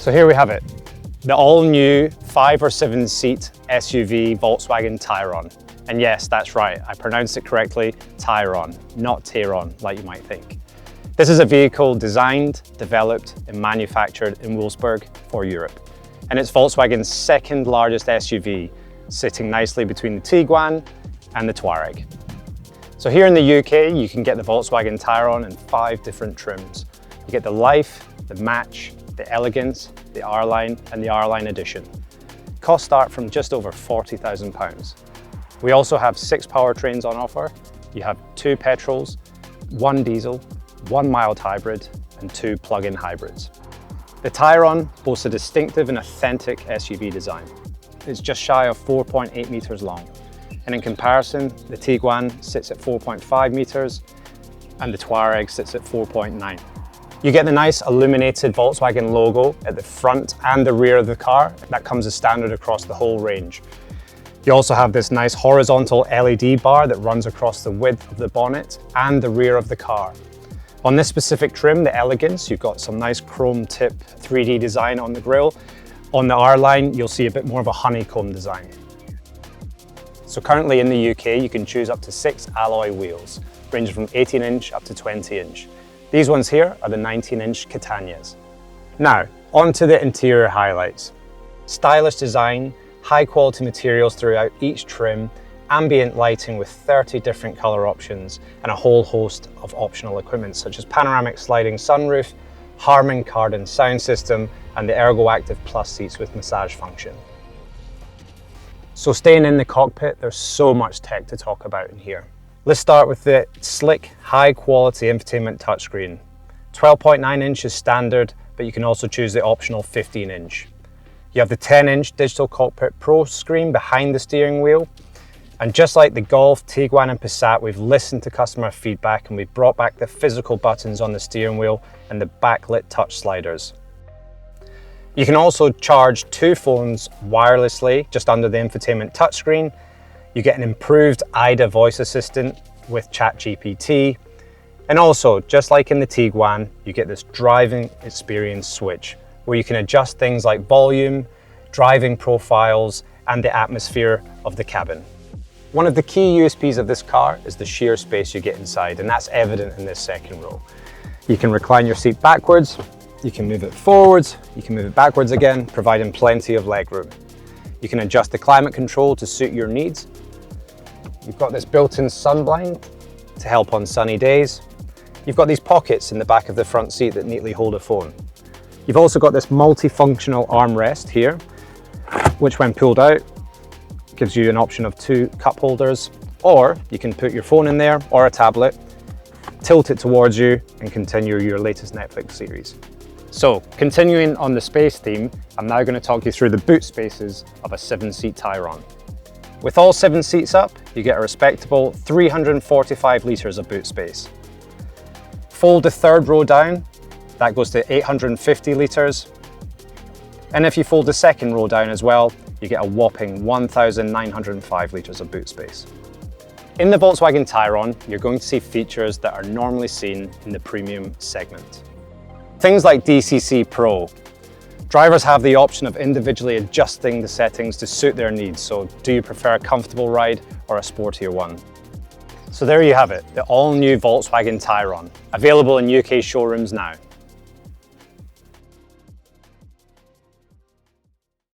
So here we have it, the all-new 5 or 7 seat SUV Volkswagen Tayron. And yes, that's right, I pronounced it correctly, Tayron, not Tayron, like you might think. This is a vehicle designed, developed and manufactured in Wolfsburg for Europe. And it's Volkswagen's second largest SUV, sitting nicely between the Tiguan and the Touareg. So here in the UK, you can get the Volkswagen Tayron in 5 different trims. You get the Life, the Match, the Elegance, the R-Line and the R-Line Edition. Costs start from just over £40,000. We also have 6 powertrains on offer. You have 2 petrols, 1 diesel, 1 mild hybrid and 2 plug-in hybrids. The Tayron boasts a distinctive and authentic SUV design. It's just shy of 4.8 meters long. And in comparison, the Tiguan sits at 4.5 meters and the Touareg sits at 4.9. You get the nice illuminated Volkswagen logo at the front and the rear of the car. That comes as standard across the whole range. You also have this nice horizontal LED bar that runs across the width of the bonnet and the rear of the car. On this specific trim, the Elegance, you've got some nice chrome tip 3D design on the grille. On the R-Line, you'll see a bit more of a honeycomb design. So currently in the UK, you can choose up to 6 alloy wheels, ranging from 18-inch up to 20-inch. These ones here are the 19-inch Catanias. Now, on to the interior highlights. Stylish design, high quality materials throughout each trim, ambient lighting with 30 different color options, and a whole host of optional equipment such as panoramic sliding sunroof, Harman Kardon sound system, and the ErgoActive Plus seats with massage function. So staying in the cockpit, there's so much tech to talk about in here. Let's start with the slick, high-quality infotainment touchscreen. 12.9 inch is standard, but you can also choose the optional 15-inch. You have the 10-inch Digital Cockpit Pro screen behind the steering wheel. And just like the Golf, Tiguan and Passat, we've listened to customer feedback and we've brought back the physical buttons on the steering wheel and the backlit touch sliders. You can also charge 2 phones wirelessly just under the infotainment touchscreen. You get an improved ID voice assistant with ChatGPT. And also, just like in the Tiguan, you get this driving experience switch where you can adjust things like volume, driving profiles, and the atmosphere of the cabin. One of the key USPs of this car is the sheer space you get inside, and that's evident in this second row. You can recline your seat backwards, you can move it forwards, you can move it backwards again, providing plenty of legroom. You can adjust the climate control to suit your needs. You've got this built-in sun blind to help on sunny days. You've got these pockets in the back of the front seat that neatly hold a phone. You've also got this multifunctional armrest here, which when pulled out, gives you an option of 2 cup holders, or you can put your phone in there or a tablet, tilt it towards you and continue your latest Netflix series. So, continuing on the space theme, I'm now going to talk you through the boot spaces of a 7-seat Tayron. With all 7 seats up, you get a respectable 345 litres of boot space. Fold the 3rd row down, that goes to 850 litres. And if you fold the 2nd row down as well, you get a whopping 1,905 litres of boot space. In the Volkswagen Tayron, you're going to see features that are normally seen in the premium segment. Things like DCC Pro. Drivers have the option of individually adjusting the settings to suit their needs, so do you prefer a comfortable ride or a sportier one? So there you have it, the all-new Volkswagen Tayron, available in UK showrooms now.